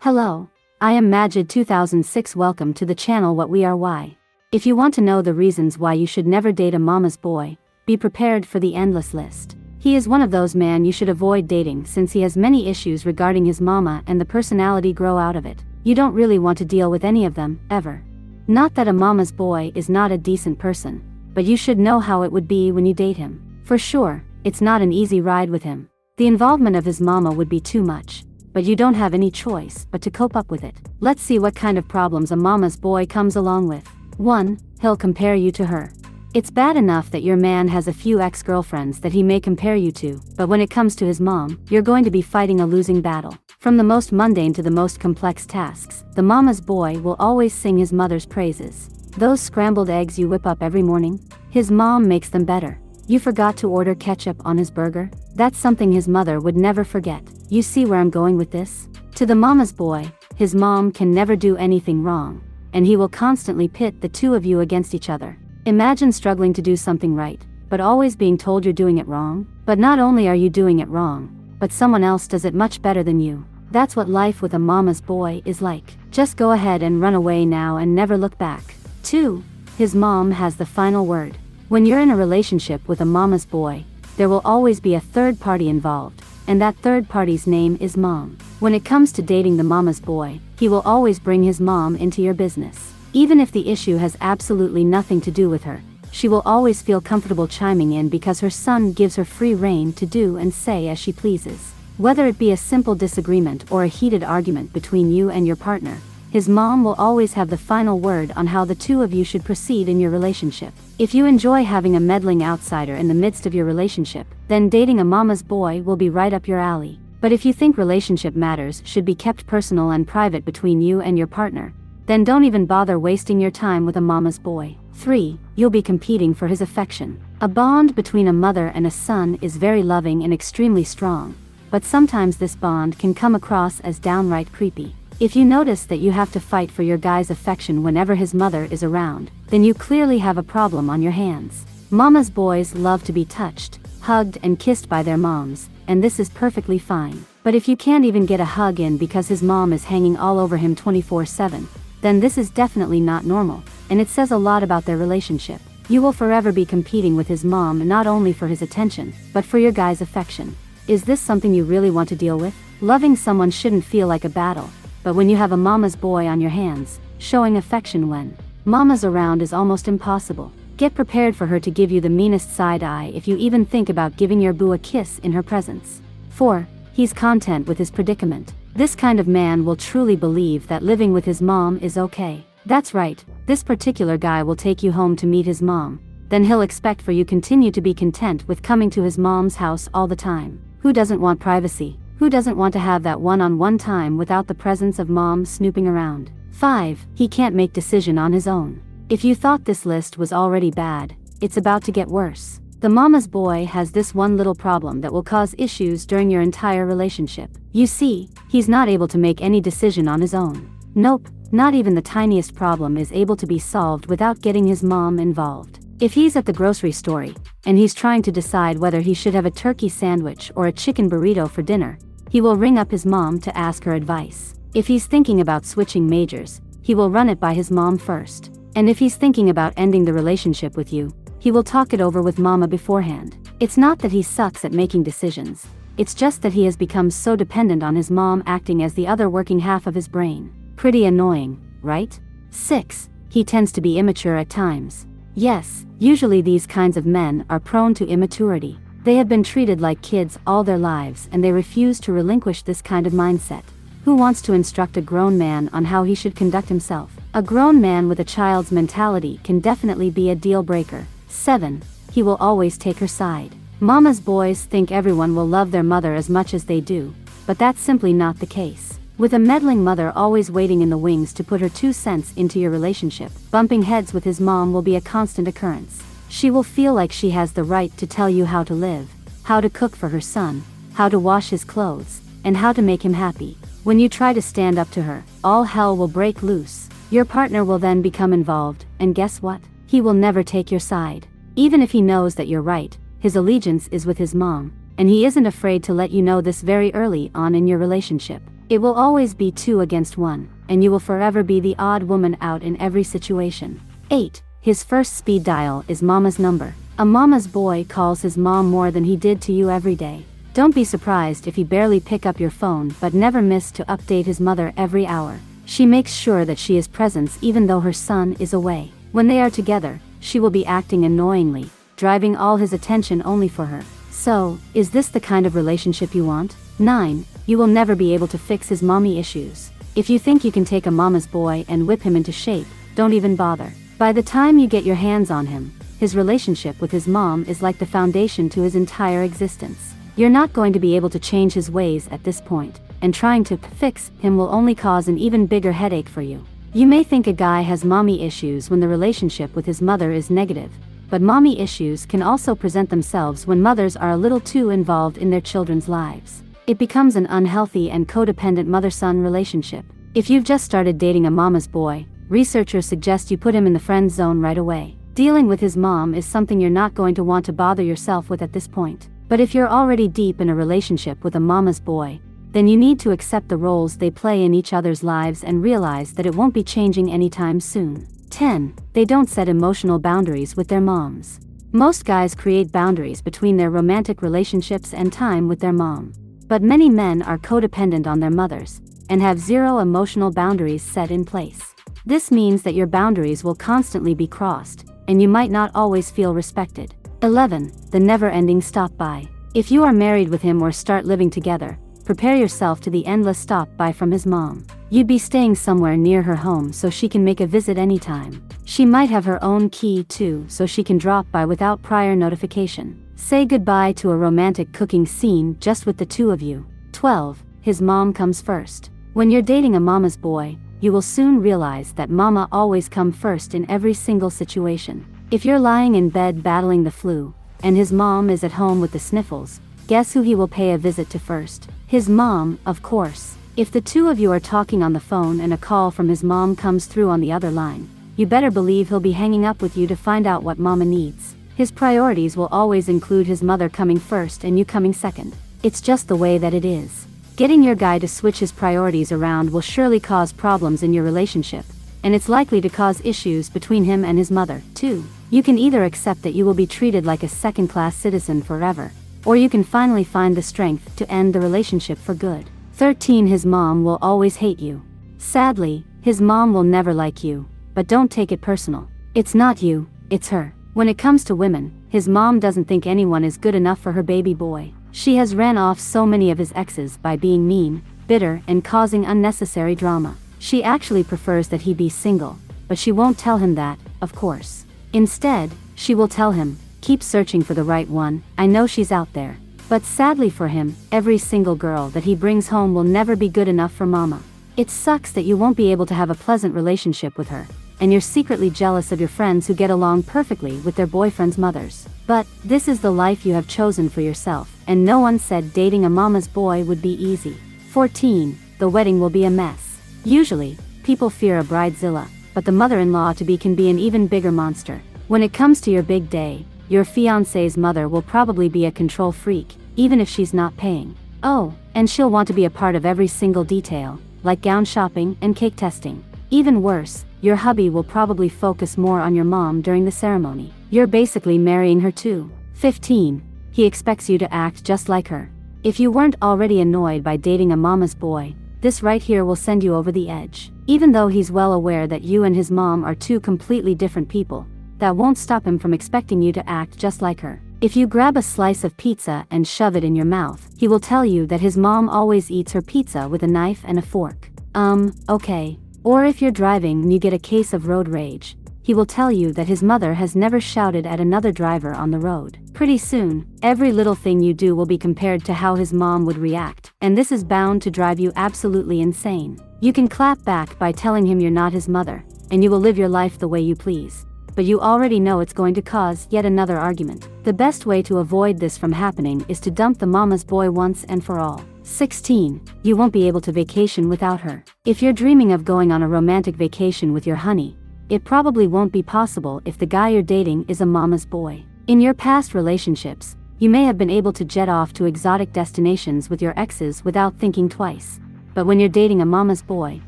Hello, I am Majid 2006. Welcome to the channel What We Are Why. If you want to know the reasons why you should never date a mama's boy, be prepared for the endless list. He is one of those men you should avoid dating since he has many issues regarding his mama and the personality grow out of it. You don't really want to deal with any of them, ever. Not that a mama's boy is not a decent person, but you should know how it would be when you date him. For sure, it's not an easy ride with him. The involvement of his mama would be too much. But you don't have any choice but to cope up with it. Let's see what kind of problems a mama's boy comes along with. 1. He'll compare you to her. It's bad enough that your man has a few ex-girlfriends that he may compare you to, but when it comes to his mom, you're going to be fighting a losing battle. From the most mundane to the most complex tasks, the mama's boy will always sing his mother's praises. Those scrambled eggs you whip up every morning, his mom makes them better. You forgot to order ketchup on his burger? That's something his mother would never forget. You see where I'm going with this? To the mama's boy, his mom can never do anything wrong, and he will constantly pit the two of you against each other. Imagine struggling to do something right, but always being told you're doing it wrong. But not only are you doing it wrong, but someone else does it much better than you. That's what life with a mama's boy is like. Just go ahead and run away now and never look back. 2. His mom has the final word. When you're in a relationship with a mama's boy, there will always be a third party involved, and that third party's name is mom. When it comes to dating the mama's boy, he will always bring his mom into your business. Even if the issue has absolutely nothing to do with her, she will always feel comfortable chiming in because her son gives her free rein to do and say as she pleases. Whether it be a simple disagreement or a heated argument between you and your partner, his mom will always have the final word on how the two of you should proceed in your relationship. If you enjoy having a meddling outsider in the midst of your relationship, then dating a mama's boy will be right up your alley. But if you think relationship matters should be kept personal and private between you and your partner, then don't even bother wasting your time with a mama's boy. 3. You'll be competing for his affection. A bond between a mother and a son is very loving and extremely strong, but sometimes this bond can come across as downright creepy. If you notice that you have to fight for your guy's affection whenever his mother is around, then you clearly have a problem on your hands. Mama's boys love to be touched, hugged and kissed by their moms, and this is perfectly fine. But if you can't even get a hug in because his mom is hanging all over him 24/7, then this is definitely not normal, and it says a lot about their relationship. You will forever be competing with his mom not only for his attention, but for your guy's affection. Is this something you really want to deal with? Loving someone shouldn't feel like a battle. But when you have a mama's boy on your hands, showing affection when mama's around is almost impossible. Get prepared for her to give you the meanest side eye if you even think about giving your boo a kiss in her presence. 4. He's content with his predicament. This kind of man will truly believe that living with his mom is okay. That's right, this particular guy will take you home to meet his mom. Then he'll expect for you continue to be content with coming to his mom's house all the time. Who doesn't want privacy? Who doesn't want to have that one-on-one time without the presence of mom snooping around? 5. He can't make decision on his own. If you thought this list was already bad, it's about to get worse. The mama's boy has this one little problem that will cause issues during your entire relationship. You see, he's not able to make any decision on his own. Nope, not even the tiniest problem is able to be solved without getting his mom involved. If he's at the grocery store, and he's trying to decide whether he should have a turkey sandwich or a chicken burrito for dinner, he will ring up his mom to ask her advice. If he's thinking about switching majors, he will run it by his mom first. And if he's thinking about ending the relationship with you, he will talk it over with mama beforehand. It's not that he sucks at making decisions, it's just that he has become so dependent on his mom acting as the other working half of his brain. Pretty annoying, right? 6. He tends to be immature at times. Yes, usually these kinds of men are prone to immaturity. They have been treated like kids all their lives and they refuse to relinquish this kind of mindset. Who wants to instruct a grown man on how he should conduct himself? A grown man with a child's mentality can definitely be a deal breaker. 7. He will always take her side. Mama's boys think everyone will love their mother as much as they do, but that's simply not the case. With a meddling mother always waiting in the wings to put her 2 cents into your relationship, bumping heads with his mom will be a constant occurrence. She will feel like she has the right to tell you how to live, how to cook for her son, how to wash his clothes, and how to make him happy. When you try to stand up to her, all hell will break loose. Your partner will then become involved, and guess what? He will never take your side. Even if he knows that you're right, his allegiance is with his mom, and he isn't afraid to let you know this very early on in your relationship. It will always be 2 against 1, and you will forever be the odd woman out in every situation. 8. His first speed dial is mama's number. A mama's boy calls his mom more than he did to you every day. Don't be surprised if he barely pick up your phone but never miss to update his mother every hour. She makes sure that she is present even though her son is away. When they are together, she will be acting annoyingly, driving all his attention only for her. So, is this the kind of relationship you want? 9. You will never be able to fix his mommy issues. If you think you can take a mama's boy and whip him into shape, don't even bother. By the time you get your hands on him, his relationship with his mom is like the foundation to his entire existence. You're not going to be able to change his ways at this point, and trying to fix him will only cause an even bigger headache for you. You may think a guy has mommy issues when the relationship with his mother is negative, but mommy issues can also present themselves when mothers are a little too involved in their children's lives. It becomes an unhealthy and codependent mother-son relationship. If you've just started dating a mama's boy, researchers suggest you put him in the friend zone right away. Dealing with his mom is something you're not going to want to bother yourself with at this point. But if you're already deep in a relationship with a mama's boy, then you need to accept the roles they play in each other's lives and realize that it won't be changing anytime soon. 10. They don't set emotional boundaries with their moms. Most guys create boundaries between their romantic relationships and time with their mom. But many men are codependent on their mothers, and have zero emotional boundaries set in place. This means that your boundaries will constantly be crossed, and you might not always feel respected. 11. The never-ending stop-by. If you are married with him or start living together, prepare yourself to the endless stop-by from his mom. You'd be staying somewhere near her home so she can make a visit anytime. She might have her own key too, so she can drop by without prior notification. Say goodbye to a romantic cooking scene just with the 2 of you. 12. His mom comes first. When you're dating a mama's boy, you will soon realize that mama always comes first in every single situation. If you're lying in bed battling the flu, and his mom is at home with the sniffles, guess who he will pay a visit to first? His mom, of course. If the 2 of you are talking on the phone and a call from his mom comes through on the other line, you better believe he'll be hanging up with you to find out what mama needs. His priorities will always include his mother coming first and you coming second. It's just the way that it is. Getting your guy to switch his priorities around will surely cause problems in your relationship, and it's likely to cause issues between him and his mother, too. You can either accept that you will be treated like a second-class citizen forever, or you can finally find the strength to end the relationship for good. 13. His mom will always hate you. Sadly, his mom will never like you, but don't take it personal. It's not you, it's her. When it comes to women, his mom doesn't think anyone is good enough for her baby boy. She has ran off so many of his exes by being mean, bitter, and causing unnecessary drama. She actually prefers that he be single, but she won't tell him that, of course. Instead, she will tell him, keep searching for the right one, I know she's out there. But sadly for him, every single girl that he brings home will never be good enough for mama. It sucks that you won't be able to have a pleasant relationship with her, and you're secretly jealous of your friends who get along perfectly with their boyfriends' mothers. But, this is the life you have chosen for yourself, and no one said dating a mama's boy would be easy. 14. The wedding will be a mess. Usually, people fear a bridezilla, but the mother-in-law-to-be can be an even bigger monster. When it comes to your big day, your fiancé's mother will probably be a control freak, even if she's not paying. Oh, and she'll want to be a part of every single detail, like gown shopping and cake testing. Even worse, your hubby will probably focus more on your mom during the ceremony. You're basically marrying her too. 15. He expects you to act just like her. If you weren't already annoyed by dating a mama's boy, this right here will send you over the edge. Even though he's well aware that you and his mom are 2 completely different people, that won't stop him from expecting you to act just like her. If you grab a slice of pizza and shove it in your mouth, he will tell you that his mom always eats her pizza with a knife and a fork. Okay. Or if you're driving and you get a case of road rage, he will tell you that his mother has never shouted at another driver on the road. Pretty soon, every little thing you do will be compared to how his mom would react, and this is bound to drive you absolutely insane. You can clap back by telling him you're not his mother, and you will live your life the way you please. But you already know it's going to cause yet another argument. The best way to avoid this from happening is to dump the mama's boy once and for all. 16. You won't be able to vacation without her. If you're dreaming of going on a romantic vacation with your honey, it probably won't be possible if the guy you're dating is a mama's boy. In your past relationships, you may have been able to jet off to exotic destinations with your exes without thinking twice. But when you're dating a mama's boy,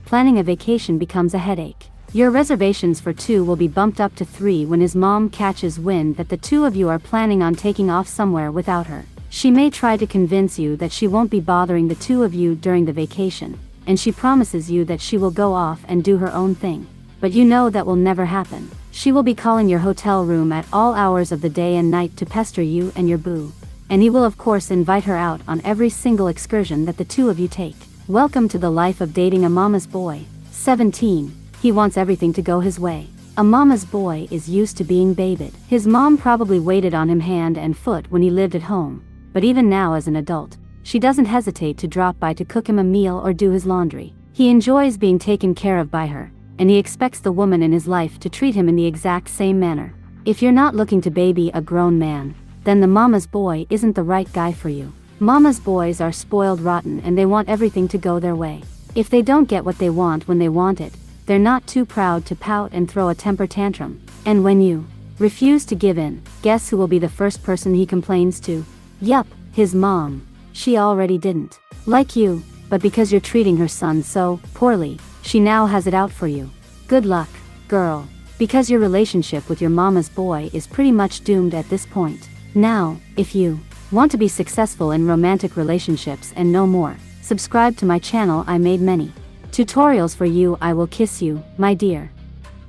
planning a vacation becomes a headache. Your reservations for 2 will be bumped up to 3 when his mom catches wind that the 2 of you are planning on taking off somewhere without her. She may try to convince you that she won't be bothering the 2 of you during the vacation, and she promises you that she will go off and do her own thing. But you know that will never happen. She will be calling your hotel room at all hours of the day and night to pester you and your boo. And he will of course invite her out on every single excursion that the 2 of you take. Welcome to the life of dating a mama's boy. 17. He wants everything to go his way. A mama's boy is used to being babied. His mom probably waited on him hand and foot when he lived at home, but even now as an adult, she doesn't hesitate to drop by to cook him a meal or do his laundry. He enjoys being taken care of by her, and he expects the woman in his life to treat him in the exact same manner. If you're not looking to baby a grown man, then the mama's boy isn't the right guy for you. Mama's boys are spoiled rotten and they want everything to go their way. If they don't get what they want when they want it, they're not too proud to pout and throw a temper tantrum. And when you refuse to give in, guess who will be the first person he complains to? Yup, his mom. She already didn't like you, but because you're treating her son so poorly, she now has it out for you. Good luck, girl, because your relationship with your mama's boy is pretty much doomed at this point. Now, if you want to be successful in romantic relationships and know more, subscribe to my channel. I made many tutorials for you. I will kiss you, my dear.